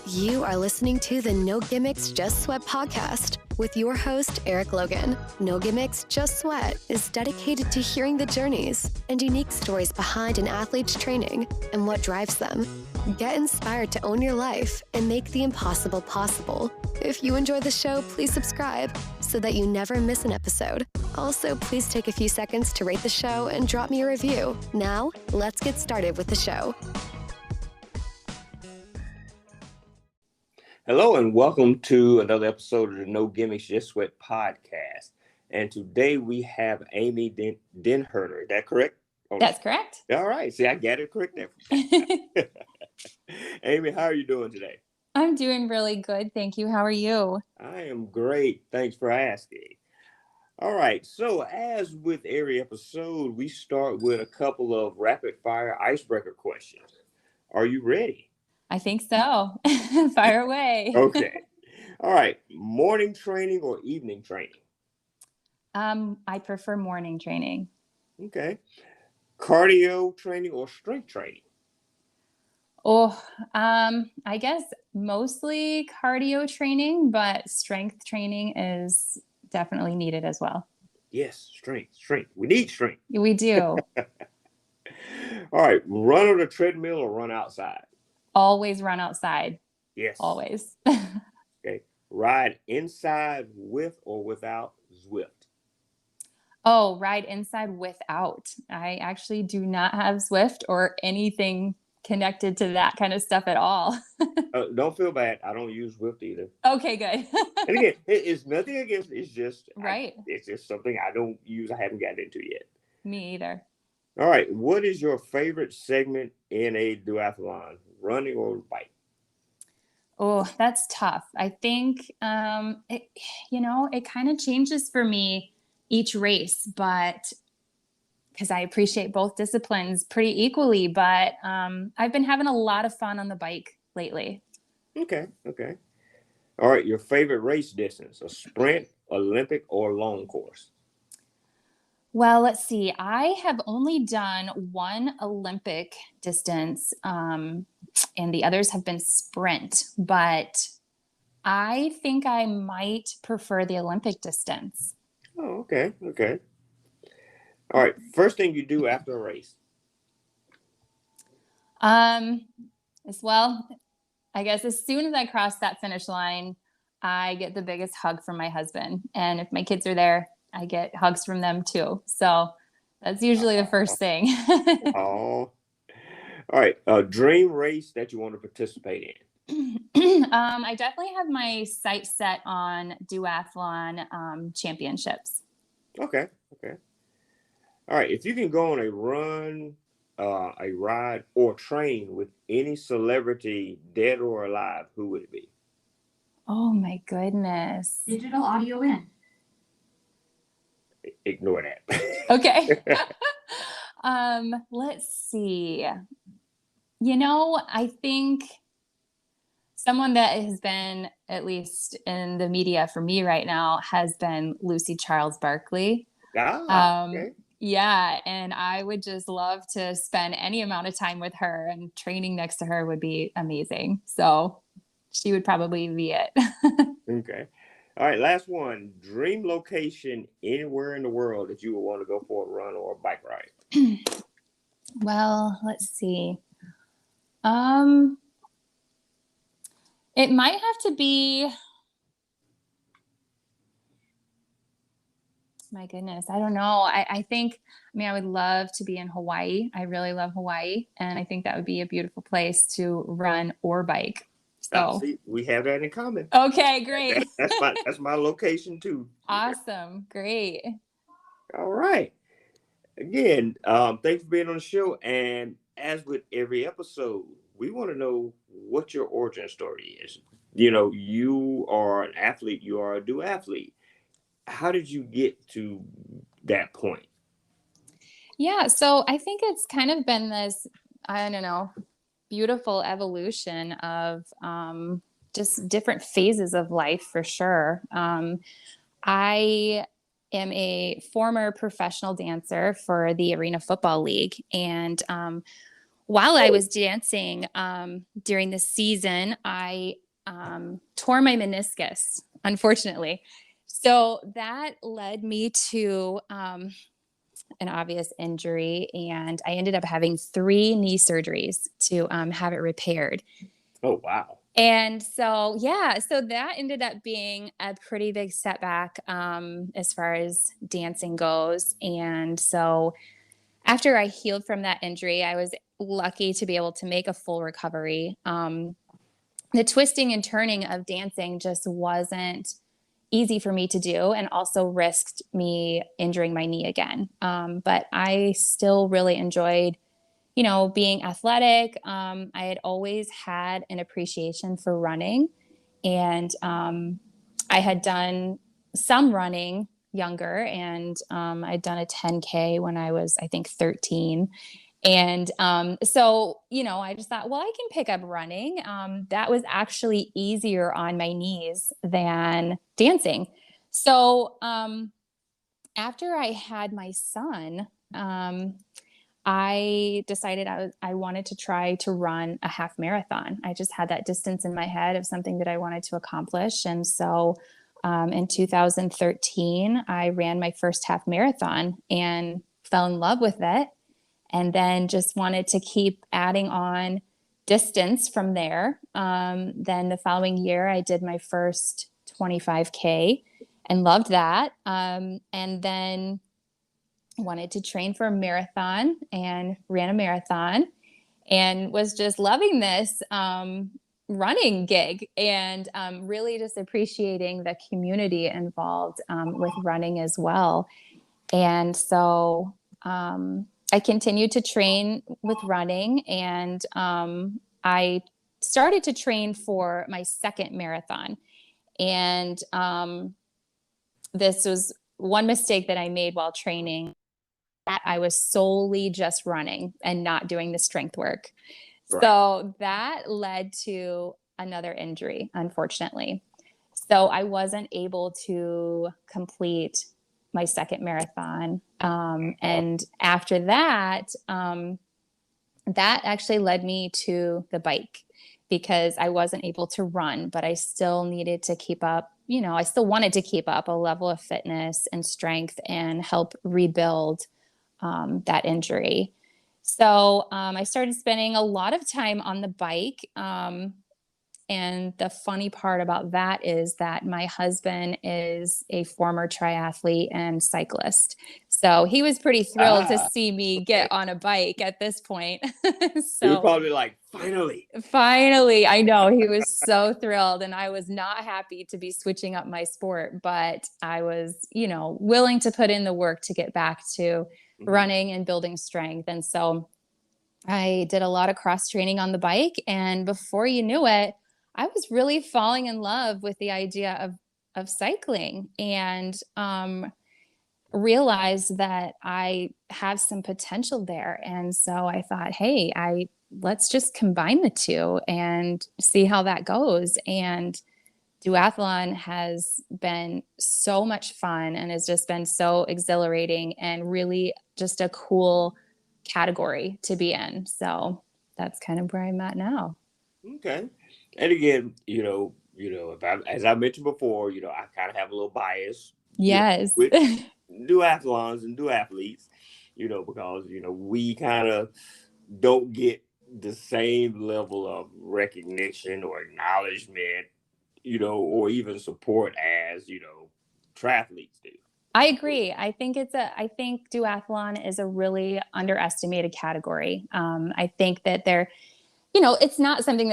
You are listening to the No Gimmicks, Just Sweat podcast with your host, Eric Logan. No Gimmicks, Just Sweat is dedicated to hearing the journeys and unique stories behind an athlete's training and what drives them. Get inspired to own your life and make the impossible possible. If you enjoy the show, please subscribe so that you never miss an episode. Also, please take a few seconds to rate the show and drop me a review. Now, let's get started with the show. Hello and welcome to another episode of the No Gimmicks, Just Sweat podcast. And today we have Amy DenHerder. Is that correct? That's correct. All right. See, I got it correct there. Amy, how are you doing today? I'm doing really good. Thank you. How are you? I am great. Thanks for asking. All right. So as with every episode, we start with a couple of rapid fire icebreaker questions. Are you ready? I think so. Fire away. Okay. All right. Morning training or evening training? I prefer morning training. Okay. Cardio training or strength training? I guess mostly cardio training, but strength training is definitely needed as well. Yes, strength. We need strength. We do. All right. Run on the treadmill or run outside? Always run outside. Yes. Always. Okay. Ride inside with or without Zwift? Oh, ride inside without. I actually do not have Zwift or anything connected to that kind of stuff at all. Don't feel bad. I don't use Zwift either. Okay, good. And again, it's nothing against it. It's just right. It's just something I don't use. I haven't gotten into yet. Me either. All right. What is your favorite segment in a duathlon? Running or bike? Oh, that's tough. I think, it kind of changes for me each race, but because I appreciate both disciplines pretty equally, but I've been having a lot of fun on the bike lately. Okay. All right. Your favorite race distance, a sprint, Olympic, or long course? Well, let's see. I have only done one Olympic distance, and the others have been sprint, but I think I might prefer the Olympic distance. Oh, okay. All right. First thing you do after a race? I guess as soon as I cross that finish line, I get the biggest hug from my husband. And if my kids are there, I get hugs from them too. So that's usually the first thing. Oh, all right. A dream race that you want to participate in? I definitely have my sights set on duathlon championships. Okay. All right. If you can go on a run, a ride, or train with any celebrity, dead or alive, who would it be? Oh my goodness. Digital audio in. Ignore that. Okay. Let's see. I think someone that has been, at least in the media for me right now, has been Lucy Charles Barkley. Okay. Yeah, and I would just love to spend any amount of time with her, and training next to her would be amazing. So she would probably be it. Okay. All right, last one. Dream location anywhere in the world that you would want to go for a run or a bike ride? Well, let's see. It might have to be, my goodness, I don't know. I would love to be in Hawaii. I really love Hawaii, and I think that would be a beautiful place to run or bike. So see, we have that in common. Okay, great. That's my location too. Awesome. Great. All right. Again, thanks for being on the show. And as with every episode, we want to know what your origin story is. You are an athlete, you are a duathlete. How did you get to that point? Yeah, so I think it's kind of been this, I don't know, beautiful evolution of just different phases of life for sure. I am a former professional dancer for the Arena Football League, and while I was dancing during the season, I tore my meniscus, unfortunately. So that led me to an obvious injury, and I ended up having 3 knee surgeries to have it repaired. Oh, wow. And so, yeah, so that ended up being a pretty big setback as far as dancing goes. And so after I healed from that injury, I was lucky to be able to make a full recovery. The twisting and turning of dancing just wasn't easy for me to do, and also risked me injuring my knee again. But I still really enjoyed, being athletic. I had always had an appreciation for running, and I had done some running younger, and I'd done a 10K when I was, I think, 13. And so, I just thought, well, I can pick up running. That was actually easier on my knees than dancing. So after I had my son, I decided I wanted to try to run a half marathon. I just had that distance in my head of something that I wanted to accomplish. And so in 2013, I ran my first half marathon and fell in love with it. And then just wanted to keep adding on distance from there. Then the following year, I did my first 25K and loved that. And then wanted to train for a marathon and ran a marathon and was just loving this running gig, and really just appreciating the community involved with running as well. And so I continued to train with running, and I started to train for my second marathon. And this was one mistake that I made while training, that I was solely just running and not doing the strength work. Right. So that led to another injury, unfortunately. So I wasn't able to complete my second marathon. And after that, that actually led me to the bike, because I wasn't able to run, but I still needed to keep up, I still wanted to keep up a level of fitness and strength and help rebuild that injury. So I started spending a lot of time on the bike. And the funny part about that is that my husband is a former triathlete and cyclist. So he was pretty thrilled to see me get on a bike at this point. So you're probably like, finally, I know. He was so thrilled, and I was not happy to be switching up my sport, but I was, willing to put in the work to get back to running and building strength. And so I did a lot of cross training on the bike, and before you knew it, I was really falling in love with the idea of cycling, and realized that I have some potential there. And so I thought, hey, let's just combine the two and see how that goes. And duathlon has been so much fun and has just been so exhilarating and really just a cool category to be in. So that's kind of where I'm at now. Okay. And again, as I mentioned before, I kind of have a little bias. Yes. With duathlons and duathletes, because, we kind of don't get the same level of recognition or acknowledgement, or even support as, triathletes do. I agree. I think duathlon is a really underestimated category. I think that it's not something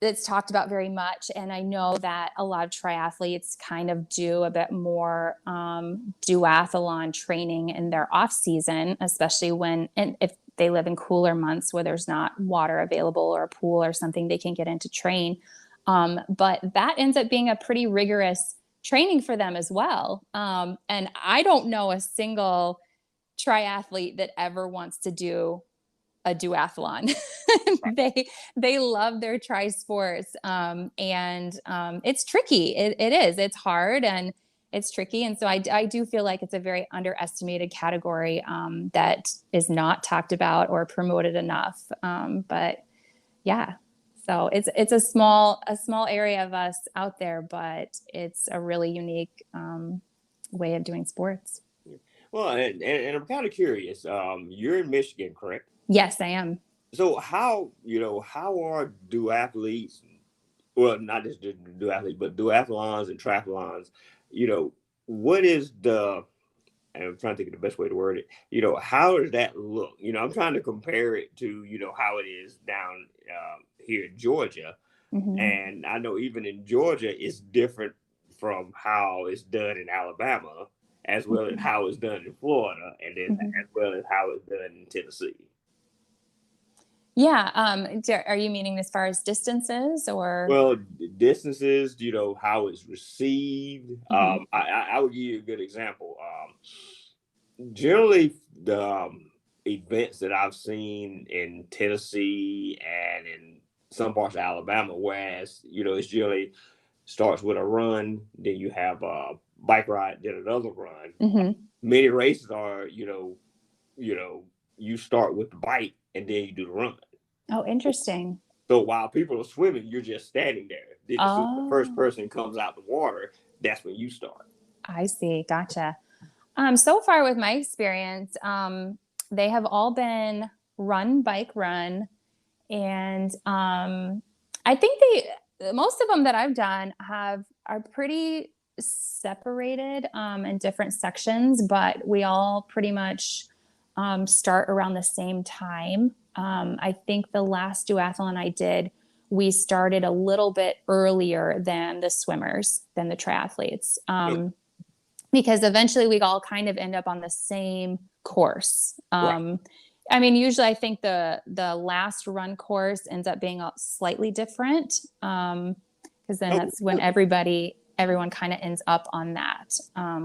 that's talked about very much. And I know that a lot of triathletes kind of do a bit more duathlon training in their off season, especially if they live in cooler months where there's not water available or a pool or something they can get in to train. But that ends up being a pretty rigorous training for them as well. And I don't know a single triathlete that ever wants to do a duathlon. They love their tri sports. And it's tricky. It is, it's hard. And it's tricky. And so I do feel like it's a very underestimated category that is not talked about or promoted enough. But yeah, so it's a small area of us out there, but it's a really unique way of doing sports. Well, and I'm kind of curious. You're in Michigan, correct? Yes, I am. So how are duathletes, well, not just duathletes, but duathlons and triathlons, what is and I'm trying to think of the best way to word it, how does that look? I'm trying to compare it to, how it is down here in Georgia. Mm-hmm. And I know even in Georgia, it's different from how it's done in Alabama, as well as how it's done in Florida, and then as well as how it's done in Tennessee. Yeah. Are you meaning as far as distances or? Well, distances, how it's received. I would give you a good example. Generally, the events that I've seen in Tennessee and in some parts of Alabama, whereas, it's generally starts with a run, then you have a bike ride, then another run. Many races are, you start with the bike and then you do the run. Oh, interesting. So while people are swimming, you're just standing there. Then as soon as the first person comes out the water, that's when you start. I see. Gotcha. So far with my experience, they have all been run, bike, run. And I think most of them that I've done are pretty separated in different sections, but we all pretty much start around the same time. I think the last duathlon I did, we started a little bit earlier than the swimmers, than the triathletes, because eventually we all kind of end up on the same course. Right. I mean, usually I think the last run course ends up being slightly different, because then that's when everyone kind of ends up on that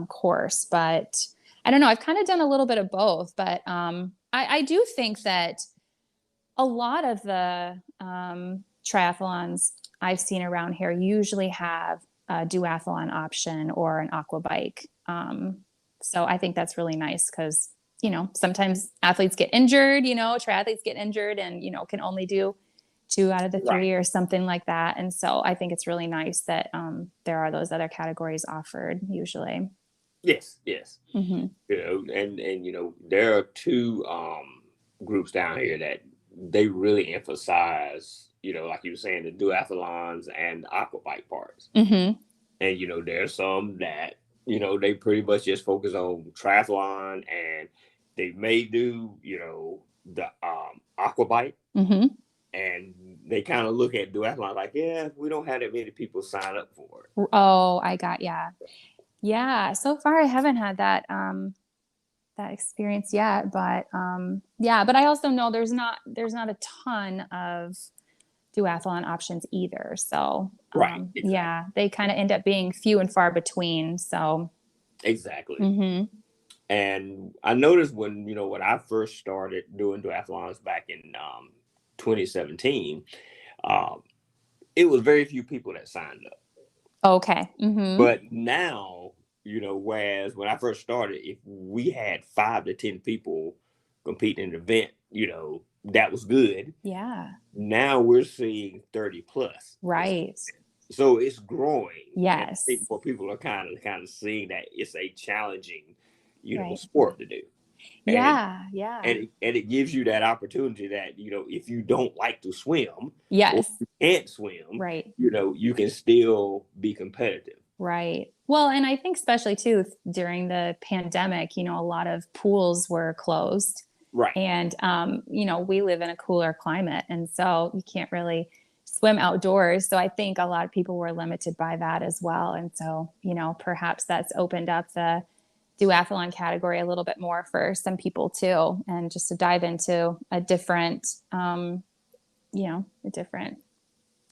course. But I don't know, I've kind of done a little bit of both, but I do think that a lot of the triathlons I've seen around here usually have a duathlon option or an aqua bike. So I think that's really nice because, sometimes athletes get injured, triathletes get injured and, can only do 2 out of the 3 or something like that. And so I think it's really nice that there are those other categories offered usually. Yes. And there are 2 groups down here that they really emphasize, like you were saying, the duathlons and the aqua bike parts. And, there's some that, they pretty much just focus on triathlon and they may do, the aqua bike. And they kind of look at duathlon like, yeah, we don't have that many people sign up for it. Oh, yeah. So far I haven't had that experience yet, but but I also know there's not a ton of duathlon options either. So Exactly. Yeah, they kind of end up being few and far between. So exactly. And I noticed when I first started doing duathlons back in 2017, it was very few people that signed up. Okay. But now, whereas when I first started, if we had 5 to 10 people competing in an event, that was good. Yeah. Now we're seeing 30 plus. Right. So it's growing. Yes. And people are kind of seeing that it's a challenging, sport to do. And, yeah. And it gives you that opportunity that, if you don't like to swim, yes, or you can't swim, right, you can still be competitive. Right. Well, and I think especially too during the pandemic, a lot of pools were closed. Right. And, we live in a cooler climate, and so you can't really swim outdoors. So I think a lot of people were limited by that as well. And so, perhaps that's opened up the duathlon category a little bit more for some people too, and just to dive into a different, a different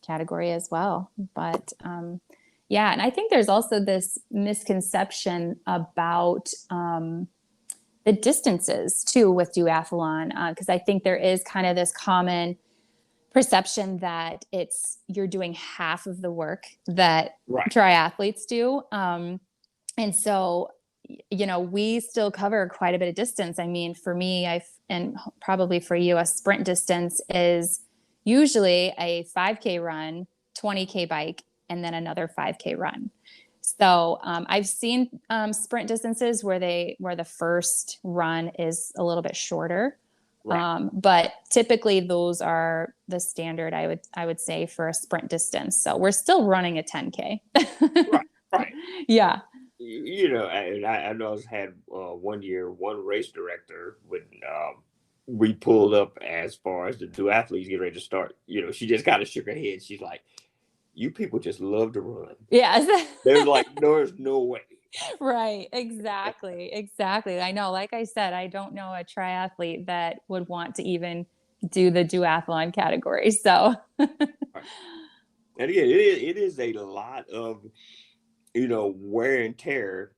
category as well. But, and I think there's also this misconception about, the distances too with duathlon, because I think there is kind of this common perception that you're doing half of the work that triathletes do. And so, we still cover quite a bit of distance. I mean, for me, and probably for you, a sprint distance is usually a 5K run, 20K bike, and then another 5K run. So I've seen sprint distances where the first run is a little bit shorter. Right. But typically those are the standard, I would say, for a sprint distance. So we're still running a 10K. Right. Right. Yeah. I know I had 1 year, one race director when we pulled up as far as the duathletes get ready to start. She just kind of shook her head. She's like, "You people just love to run." Yes. There's like, there's no way. Right. Exactly. I know, like I said, I don't know a triathlete that would want to even do the duathlon category. So, Right. And again, it is a lot of wear and tear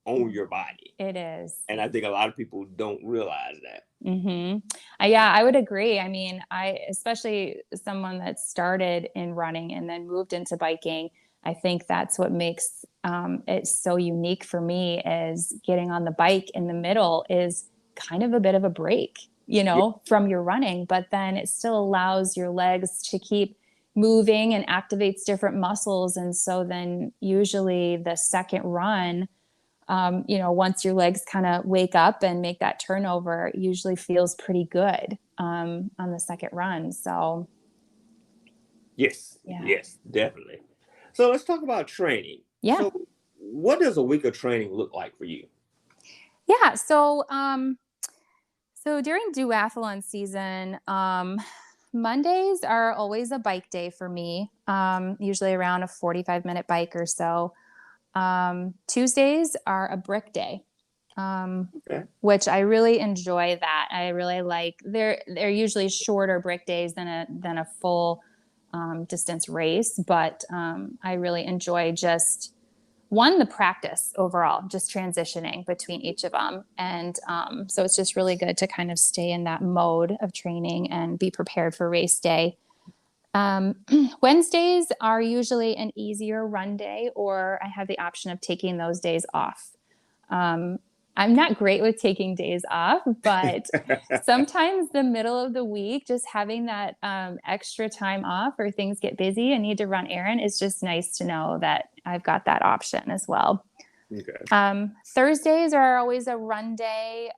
on your body, it is. and I think a lot of people don't realize that. Yeah, I would agree. I mean, especially someone that started in running and then moved into biking, I think that's what makes it so unique for me, is getting on the bike in the middle is kind of a bit of a break, Yeah. from your running, but then it still allows your legs to keep moving and activates different muscles. And so then usually the second run, once your legs kind of wake up and make that turnover, it usually feels pretty good on the second run. So, Yes. yeah. Yes, definitely. So let's talk about training. Yeah. So what does a week of training look like for you? Yeah. So during duathlon season, Mondays are always a bike day for me, usually around a 45-minute bike or so. Tuesdays are a brick day, Okay. which I really enjoy that. I really like, they're usually shorter brick days than a full distance race, but I really enjoy just the practice overall, just transitioning between each of them. And so it's just really good to kind of stay in that mode of training and be prepared for race day. Wednesdays are usually an easier run day, or I have the option of taking those days off. I'm not great with taking days off, but sometimes the middle of the week, just having that extra time off, or things get busy and need to run errand, is just nice to know that I've got that option as well. Okay. Thursdays are always a run day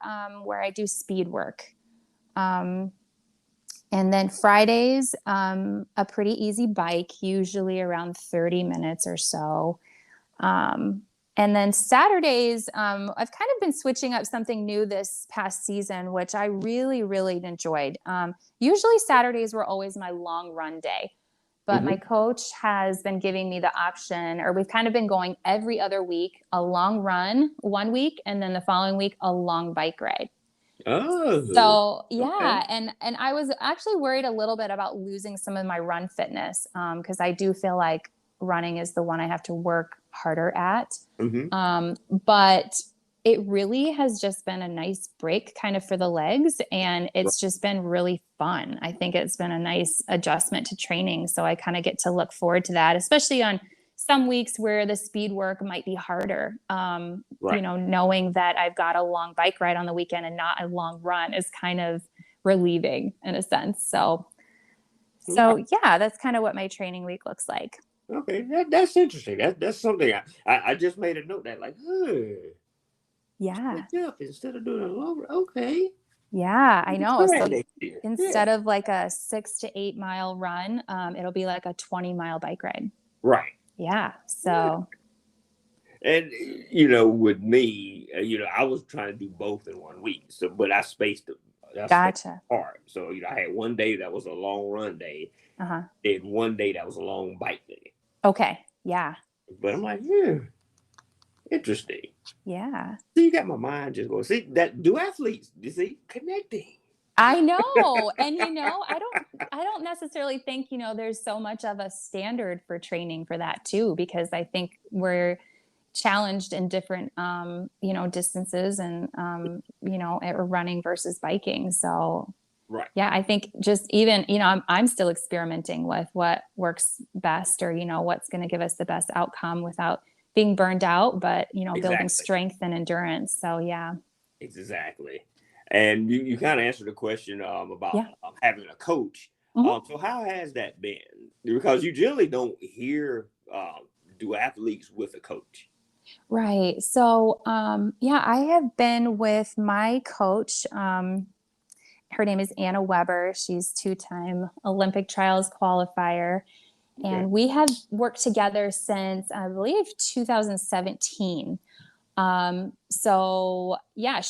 where I do speed work. And then Fridays, a pretty easy bike, usually around 30 minutes or so. And then Saturdays, I've kind of been switching up something new this past season, which I really, really enjoyed. Usually Saturdays were always my long run day, but my coach has been giving me the option, or we've kind of been going every other week, a long run 1 week, and then the following week, a long bike ride. Oh. So yeah, Okay. and I was actually worried a little bit about losing some of my run fitness, because I do feel like running is the one I have to work harder at. But it really has just been a nice break kind of for the legs, and it's just been really fun. I think it's been a nice adjustment to training. So I kind of get to look forward to that, especially on some weeks where the speed work might be harder. Knowing that I've got a long bike ride on the weekend and not a long run is kind of relieving in a sense. So yeah, that's kind of what my training week looks like. Okay, that's interesting. That's something I just made a note that, like, Yeah. switch up instead of doing a long. Okay. Yeah, I know. Try So next year. instead of like a 6 to 8 mile run, it'll be like a 20-mile bike ride. Right. Yeah. So. And with me, I was trying to do both in 1 week. So, but I spaced them. Gotcha. Hard. So, I had one day that was a long run day, and one day that was a long bike day. Okay. Yeah. But I'm like, interesting. Yeah. So you got my mind just going. See that duathletes, you see, connecting. I know. And I don't necessarily think, there's so much of a standard for training for that too, because I think we're challenged in different distances and running versus biking. So right. Yeah, I think just even, I'm still experimenting with what works best, or what's going to give us the best outcome without being burned out, but, building Exactly. strength and endurance. So yeah. Exactly. And you kind of answered the question about Yeah. having a coach. Mhm. So how has that been? Because you generally don't hear duathletes with a coach. Right. So, yeah, I have been with my coach. Her name is Anna Weber. She's two-time Olympic trials qualifier. Okay. And we have worked together since, I believe, 2017. So yeah,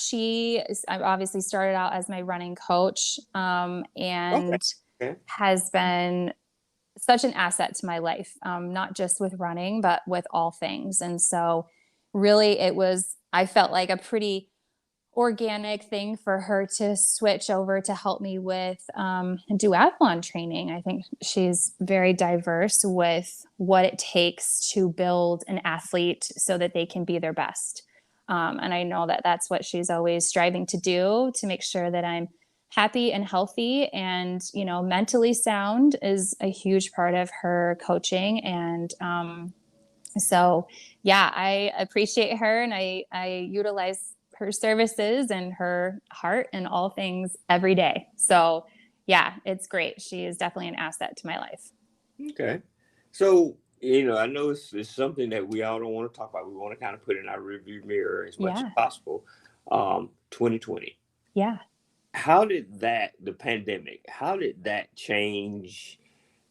I obviously started out as my running coach, Okay. and Okay. has been such an asset to my life, not just with running, but with all things. And so really I felt like a pretty organic thing for her to switch over to help me with duathlon training. I think she's very diverse with what it takes to build an athlete so that they can be their best. And I know that that's what she's always striving to do, to make sure that I'm happy and healthy and, mentally sound is a huge part of her coaching. And so, yeah, I appreciate her, and I utilize her services and her heart and all things every day. So, yeah, it's great. She is definitely an asset to my life. Okay. So, I know it's something that we all don't want to talk about. We want to kind of put in our review mirror as much as Yeah. possible. 2020. Yeah. How did the pandemic, how did that change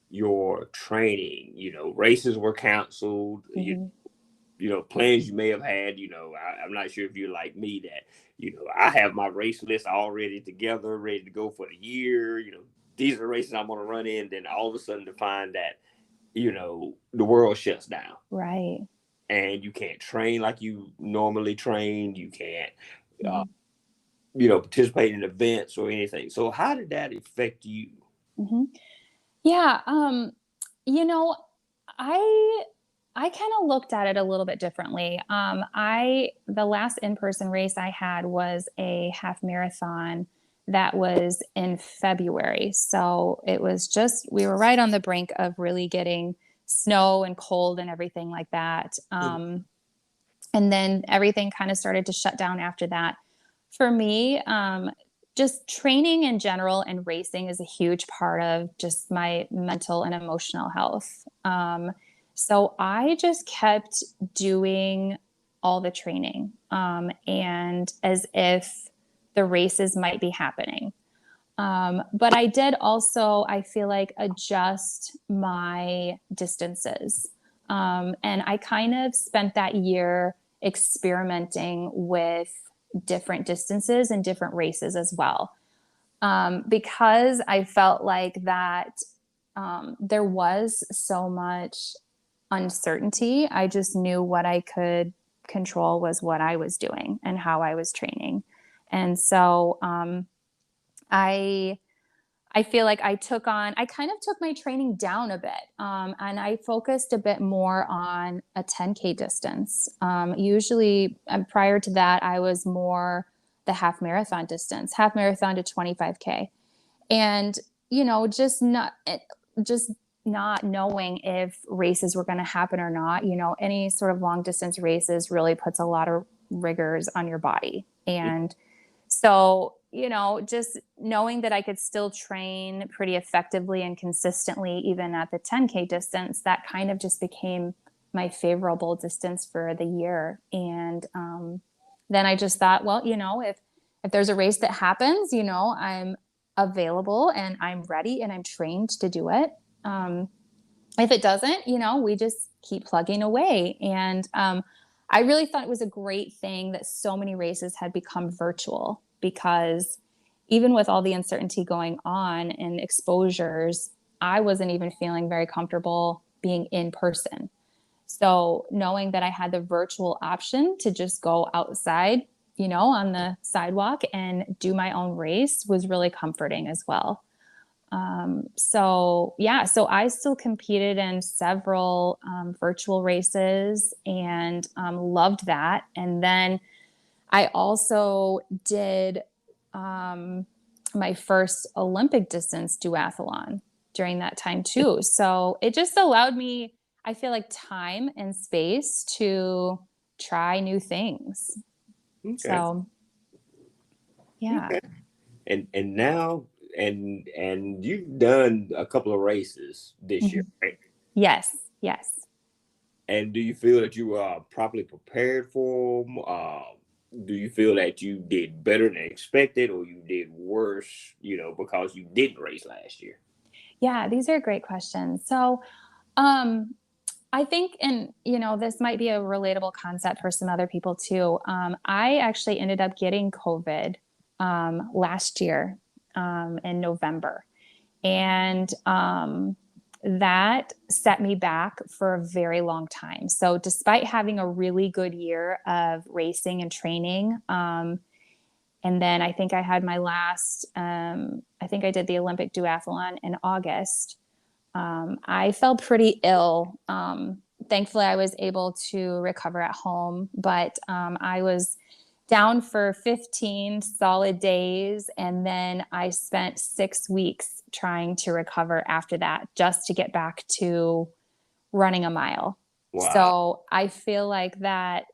your training? Races were canceled. Mhm. Plans you may have had. I'm not sure if you're like me that, I have my race list already together, ready to go for the year. These are races I'm going to run in. Then all of a sudden to find that, the world shuts down Right. and you can't train like you normally train. You can't, uh, Mhm. participate in events or anything. So how did that affect you? Mhm. Yeah. You know, I I kind of looked at it a little bit differently. The last in-person race I had was a half marathon that was in February. So it was we were right on the brink of really getting snow and cold and everything like that. And then everything kind of started to shut down after that. For me, just training in general and racing is a huge part of just my mental and emotional health. So I just kept doing all the training, and as if the races might be happening. But I did also, I feel like, adjust my distances. And I kind of spent that year experimenting with different distances and different races as well. Because I felt like that there was so much uncertainty. I just knew what I could control was what I was doing and how I was training. And so I I feel like I kind of took my training down a bit, and I focused a bit more on a 10K distance. Usually, prior to that, I was more the half marathon distance, half marathon to 25K. And, just not knowing if races were going to happen or not, any sort of long distance races really puts a lot of rigors on your body. And so, just knowing that I could still train pretty effectively and consistently, even at the 10K distance, that kind of just became my favorable distance for the year. And then I just thought, well, if there's a race that happens, I'm available and I'm ready and I'm trained to do it. If it doesn't, we just keep plugging away. And I really thought it was a great thing that so many races had become virtual, because even with all the uncertainty going on and exposures, I wasn't even feeling very comfortable being in person. So knowing that I had the virtual option to just go outside, on the sidewalk and do my own race was really comforting as well. So I still competed in several virtual races and loved that. And then I also did my first Olympic distance duathlon during that time too. So it just allowed me, I feel like time and space to try new things. Okay. So yeah. Okay. And now and you've done a couple of races this year, right? Yes. And do you feel that you are properly prepared for them? Do you feel that you did better than expected, or you did worse, because you didn't race last year? Yeah, these are great questions. So, I think, and this might be a relatable concept for some other people too. I actually ended up getting COVID last year in November, and that set me back for a very long time. So, despite having a really good year of racing and training, and then I think I had my last, I think I did the Olympic duathlon in August. I fell pretty ill. Thankfully, I was able to recover at home, but I was down for 15 solid days. And then I spent 6 weeks trying to recover after that, just to get back to running a mile. Wow. So I feel like that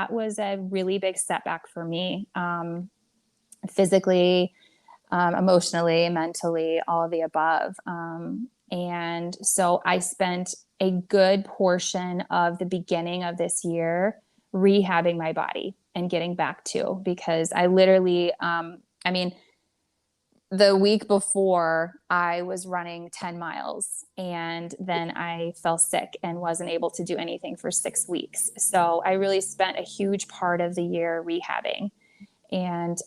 was a really big setback for me, physically, emotionally, mentally, all of the above. And so I spent a good portion of the beginning of this year rehabbing my body and getting back to, because I literally, the week before I was running 10 miles and then I fell sick and wasn't able to do anything for 6 weeks. So I really spent a huge part of the year rehabbing. And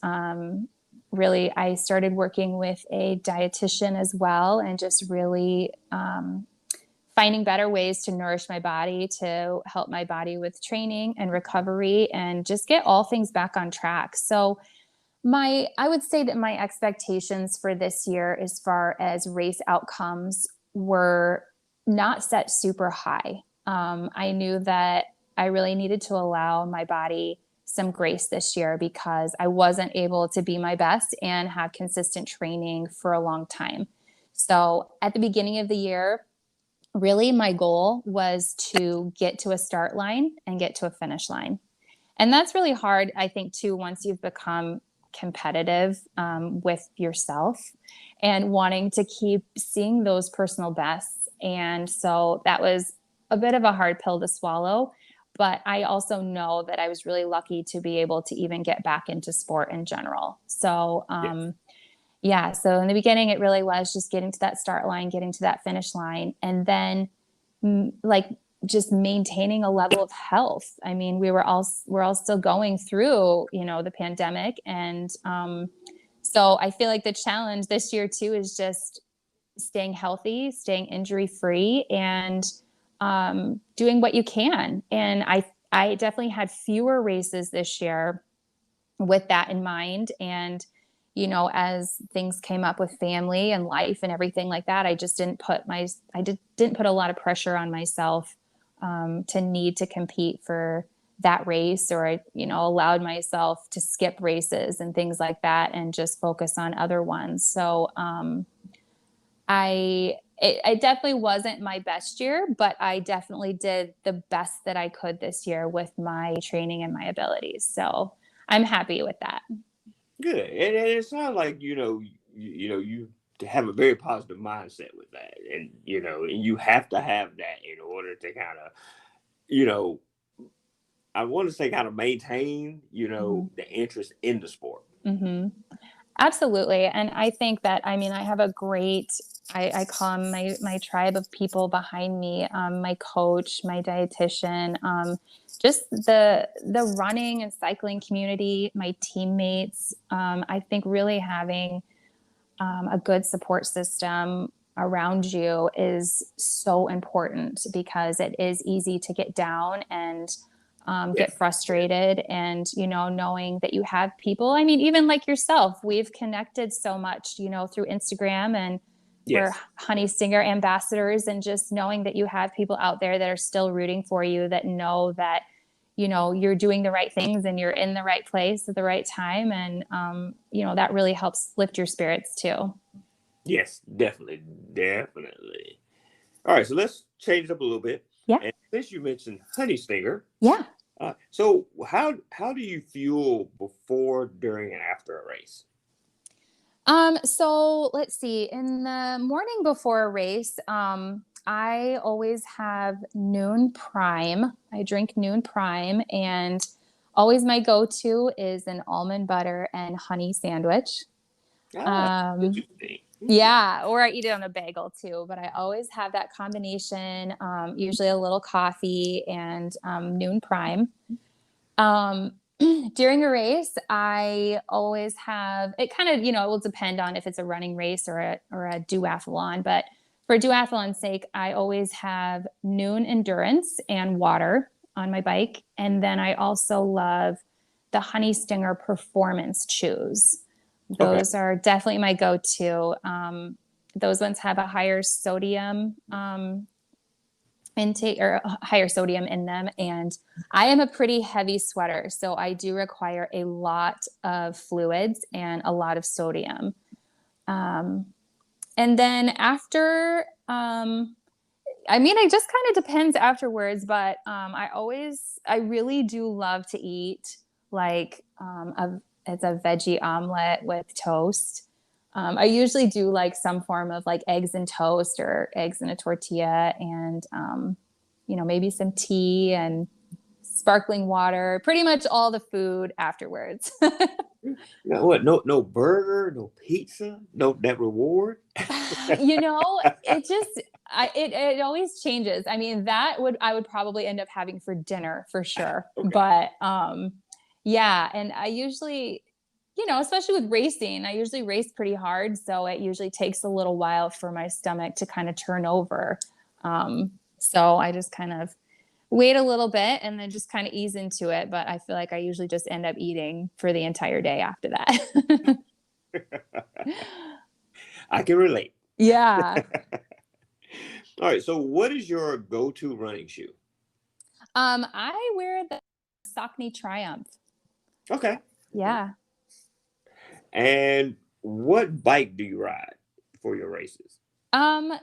really, I started working with a dietitian as well, and just really finding better ways to nourish my body, to help my body with training and recovery, and just get all things back on track. So I would say that my expectations for this year, as far as race outcomes, were not set super high. I knew that I really needed to allow my body some grace this year, because I wasn't able to be my best and have consistent training for a long time. So at the beginning of the year, really my goal was to get to a start line and get to a finish line. And that's really hard, I think, too, once you've become competitive with yourself and wanting to keep seeing those personal bests. And so that was a bit of a hard pill to swallow. But I also know that I was really lucky to be able to even get back into sport in general. So, Yes. so in the beginning, it really was just getting to that start line, getting to that finish line, and then just maintaining a level of health. I mean, we're all still going through, the pandemic. And so I feel like the challenge this year too is just staying healthy, staying injury free, and doing what you can. And I definitely had fewer races this year with that in mind. And, as things came up with family and life and everything like that, I just didn't put a lot of pressure on myself to need to compete for that race, or, allowed myself to skip races and things like that and just focus on other ones. So, it definitely wasn't my best year, but I definitely did the best that I could this year with my training and my abilities. So I'm happy with that. Good. And it sounds like, you have a very positive mindset with that. And, and you have to have that in order to kind of, I want to say kind of maintain, the interest in the sport. Mm-hmm. Absolutely. And I think that, I have a great, I call them my tribe of people behind me, my coach, my dietitian, just the running and cycling community, my teammates. I think really having a good support system around you is so important, because it is easy to get down and get frustrated, and, knowing that you have people, even like yourself, we've connected so much, through Instagram, and we're Honey Stinger ambassadors, and just knowing that you have people out there that are still rooting for you, that know that, you're doing the right things and you're in the right place at the right time. And, that really helps lift your spirits too. Yes, definitely. All right. So let's change it up a little bit. Yeah. since you mentioned honey stinger, Yeah. so how do you fuel before, during, and after a race? So let's see. In the morning before a race, I always have Noon Prime. I drink Noon Prime, and always my go-to is an almond butter and honey sandwich. Interesting. Yeah, or I eat it on a bagel too, but I always have that combination, usually a little coffee and Noon Prime. During a race, I always have it kind of, it will depend on if it's a running race or a duathlon, but for duathlon's sake, I always have Noon Endurance and water on my bike. And then I also love the Honey Stinger Performance Chews. Those are definitely my go-to. Those ones have a higher sodium intake or higher sodium in them. And I am a pretty heavy sweater, so I do require a lot of fluids and a lot of sodium. And then after, it just kind of depends afterwards, but I really do love to eat like it's a veggie omelet with toast. I usually do like some form of like eggs and toast or eggs in a tortilla and, maybe some tea and sparkling water, pretty much all the food afterwards. No burger, no pizza, no that reward. It always changes. I mean, I would probably end up having for dinner for sure. Okay. But, yeah. And I usually, especially with racing, I usually race pretty hard. So it usually takes a little while for my stomach to kind of turn over. So I just kind of wait a little bit and then just kind of ease into it. But I feel like I usually just end up eating for the entire day after that. I can relate. Yeah. All right. So what is your go-to running shoe? I wear the Saucony Triumph. Okay. Yeah. And what bike do you ride for your races?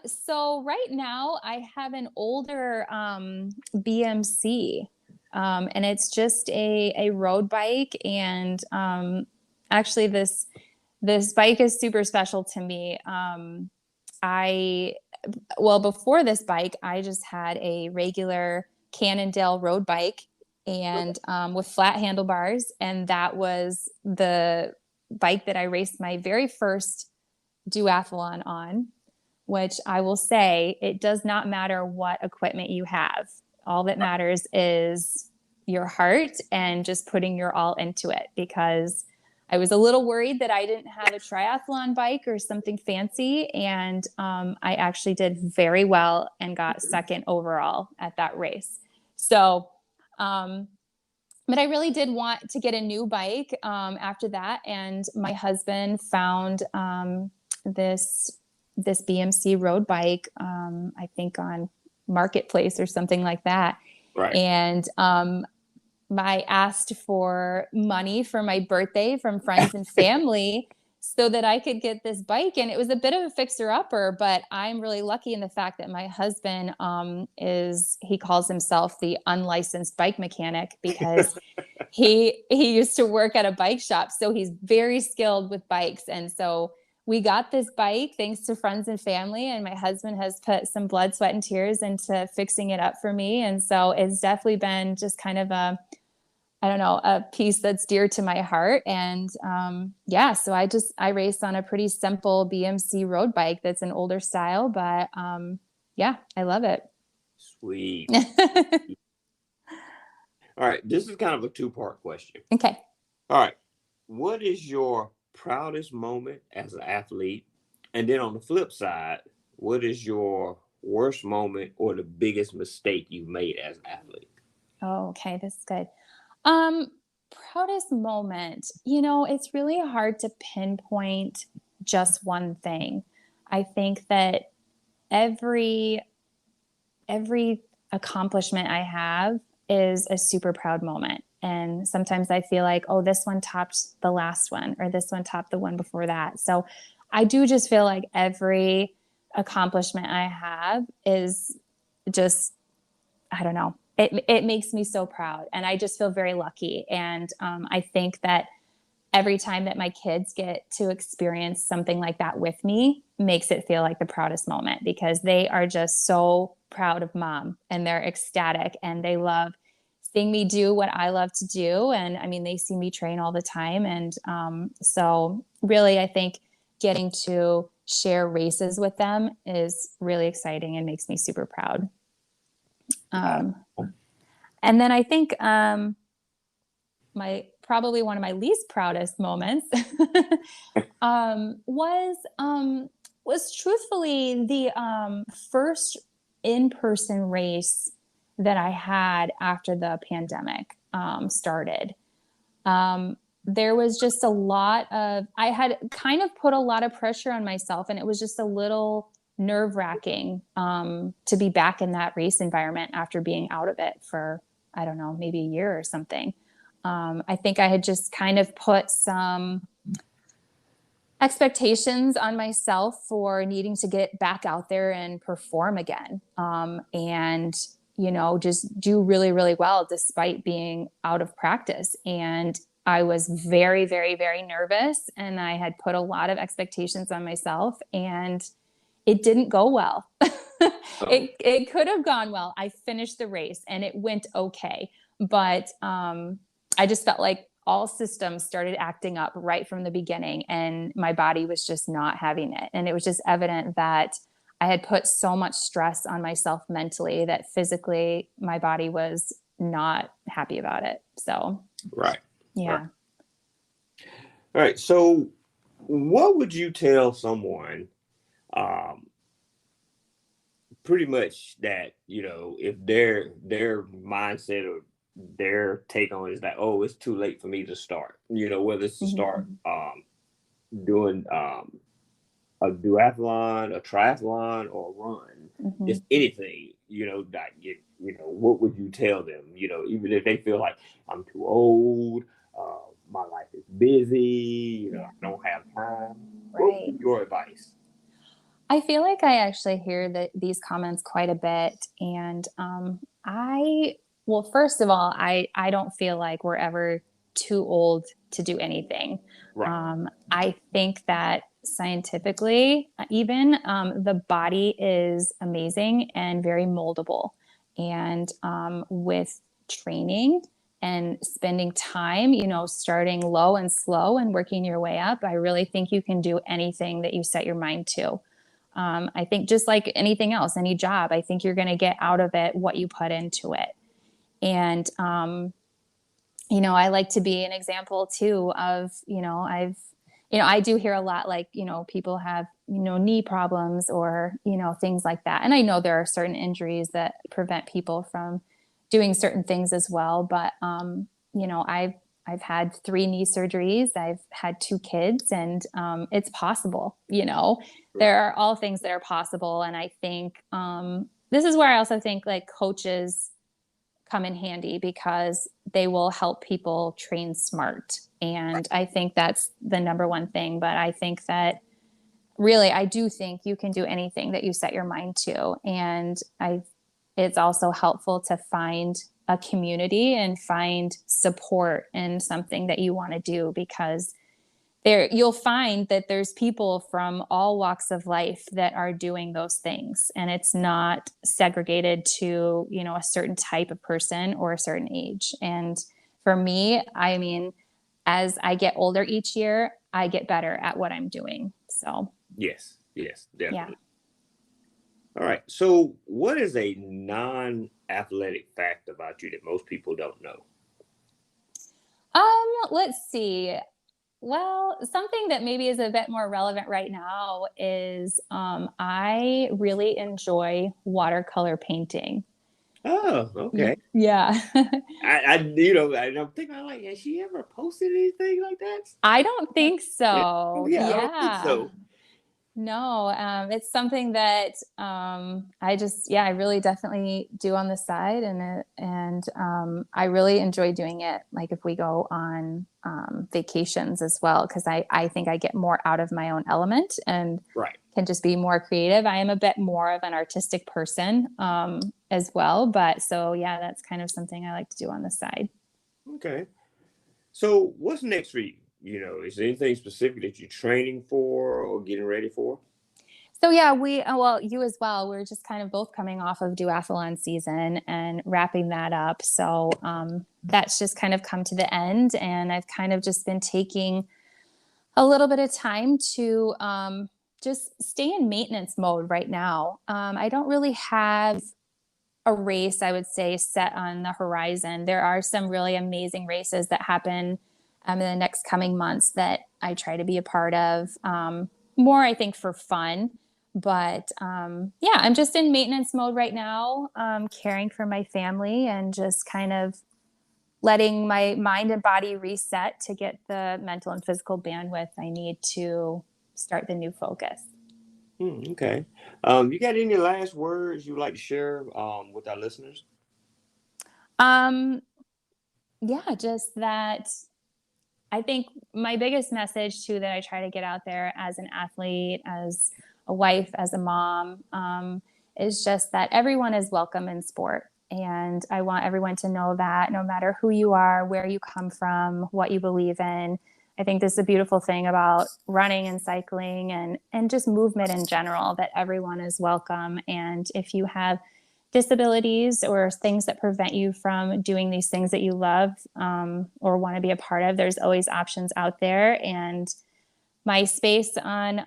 So right now I have an older BMC, and it's just a road bike. And actually this bike is super special to me. Before this bike, I just had a regular Cannondale road bike and with flat handlebars, and that was the bike that I raced my very first duathlon on, which I will say, it does not matter what equipment you have. All that matters is your heart and just putting your all into it, because I was a little worried that I didn't have a triathlon bike or something fancy. And I actually did very well and got second overall at that race. So, but I really did want to get a new bike after that. And my husband found this BMC road bike, I think on Marketplace or something like that. Right. And I asked for money for my birthday from friends and family so that I could get this bike. And it was a bit of a fixer-upper, but I'm really lucky in the fact that my husband he calls himself the unlicensed bike mechanic, because he used to work at a bike shop. So he's very skilled with bikes. And so we got this bike thanks to friends and family, and my husband has put some blood, sweat, and tears into fixing it up for me. And so it's definitely been just kind of a piece that's dear to my heart. And so I race on a pretty simple BMC road bike that's an older style, but I love it. Sweet. All right. This is kind of a two-part question. Okay. All right. What is your proudest moment as an athlete? And then on the flip side, what is your worst moment or the biggest mistake you've made as an athlete? Oh, okay. This is good. Proudest moment, it's really hard to pinpoint just one thing. I think that every accomplishment I have is a super proud moment. And sometimes I feel like, oh, this one topped the last one, or this one topped the one before that. So I do just feel like every accomplishment I have is just I don't know. It makes me so proud, and I just feel very lucky. And I think that every time that my kids get to experience something like that with me makes it feel like the proudest moment, because they are just so proud of mom, and they're ecstatic, and they love seeing me do what I love to do. And I mean, they see me train all the time. And so really, I think getting to share races with them is really exciting and makes me super proud. And then I think probably one of my least proudest moments was truthfully the first in-person race that I had after the pandemic started. There was just a lot of, I had kind of put a lot of pressure on myself, and it was just a little nerve-wracking to be back in that race environment after being out of it for, I don't know, maybe a year or something. I think I had just kind of put some expectations on myself for needing to get back out there and perform again. And, just do really, really well despite being out of practice. And I was very, very, very nervous, and I had put a lot of expectations on myself, and it didn't go well. It could have gone well. I finished the race and it went okay. But I just felt like all systems started acting up right from the beginning, and my body was just not having it. And it was just evident that I had put so much stress on myself mentally that physically my body was not happy about it. So, Right. Yeah. Right. All right. So what would you tell someone pretty much that, if their mindset or their take on it is that, oh, it's too late for me to start, whether it's to start doing a duathlon, a triathlon, or a run, just anything, what would you tell them, even if they feel like I'm too old, my life is busy, I don't have time. What would be your advice? I feel like I actually hear these comments quite a bit. And well, first of all, I don't feel like we're ever too old to do anything. Right. I think that scientifically, even the body is amazing and very moldable. And with training and spending time, starting low and slow and working your way up, I really think you can do anything that you set your mind to. I think just like anything else, any job, I think you're going to get out of it what you put into it. And, I like to be an example too of, I do hear a lot, like, people have, knee problems or, things like that. And I know there are certain injuries that prevent people from doing certain things as well. But, I've had 3 knee surgeries. I've had 2 kids, and it's possible, there are all things that are possible. And I think this is where I also think like coaches come in handy, because they will help people train smart. And I think that's the number one thing. But I think that really, I do think you can do anything that you set your mind to. And it's also helpful to find a community and find support in something that you want to do, because you'll find that there's people from all walks of life that are doing those things, and it's not segregated to, a certain type of person or a certain age. And for me, I mean, as I get older each year, I get better at what I'm doing. So yes, definitely. Yeah. All right. So what is a non-athletic fact about you that most people don't know? Let's see. Well, something that maybe is a bit more relevant right now is I really enjoy watercolor painting. Oh, okay. Yeah. I'm thinking like, has she ever posted anything like that? I don't think so. I don't think so. No, it's something that I really definitely do on the side, and I really enjoy doing it. Like if we go on vacations as well, because I think I get more out of my own element and Right. can just be more creative. I am a bit more of an artistic person as well, but so yeah, that's kind of something I like to do on the side. Okay. So what's next for you? Is there anything specific that you're training for or getting ready for? So yeah, well, you as well. We're just kind of both coming off of duathlon season and wrapping that up. So that's just kind of come to the end, and I've kind of just been taking a little bit of time to just stay in maintenance mode right now. I don't really have a race, I would say, set on the horizon. There are some really amazing races that happen in the next coming months that I try to be a part of, more, I think, for fun. But yeah, I'm just in maintenance mode right now, caring for my family and just kind of letting my mind and body reset to get the mental and physical bandwidth I need to start the new focus. Okay. You got any last words you'd like to share with our listeners? Yeah, just that I think my biggest message too that I try to get out there as an athlete, as a wife, as a mom, is just that everyone is welcome in sport. And I want everyone to know that no matter who you are, where you come from, what you believe in, I think this is a beautiful thing about running and cycling and just movement in general, that everyone is welcome. And if you have disabilities or things that prevent you from doing these things that you love or want to be a part of, there's always options out there. And my space on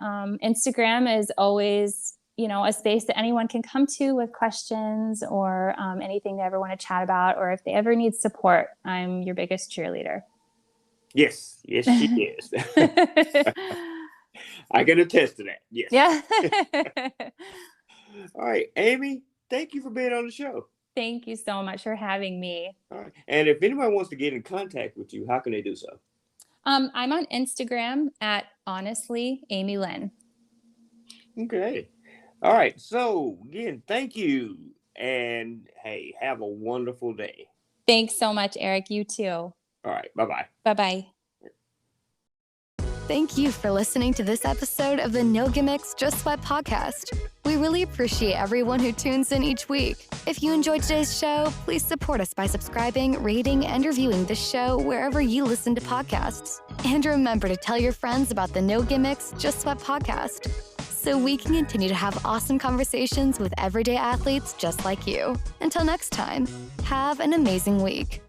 Instagram is always, a space that anyone can come to with questions or anything they ever want to chat about, or if they ever need support. I'm your biggest cheerleader. Yes, she is. I can attest to that. Yes. Yeah. All right, Amy, thank you for being on the show. Thank you so much for having me. All right. And if anyone wants to get in contact with you, how can they do so? I'm on Instagram at honestly Amy Lynn. Okay. All right. So again, thank you. And hey, have a wonderful day. Thanks so much, Eric. You too. All right. Bye-bye. Bye-bye. Thank you for listening to this episode of the No Gimmicks, Just Sweat podcast. We really appreciate everyone who tunes in each week. If you enjoyed today's show, please support us by subscribing, rating, and reviewing this show wherever you listen to podcasts. And remember to tell your friends about the No Gimmicks, Just Sweat podcast, so we can continue to have awesome conversations with everyday athletes just like you. Until next time, have an amazing week.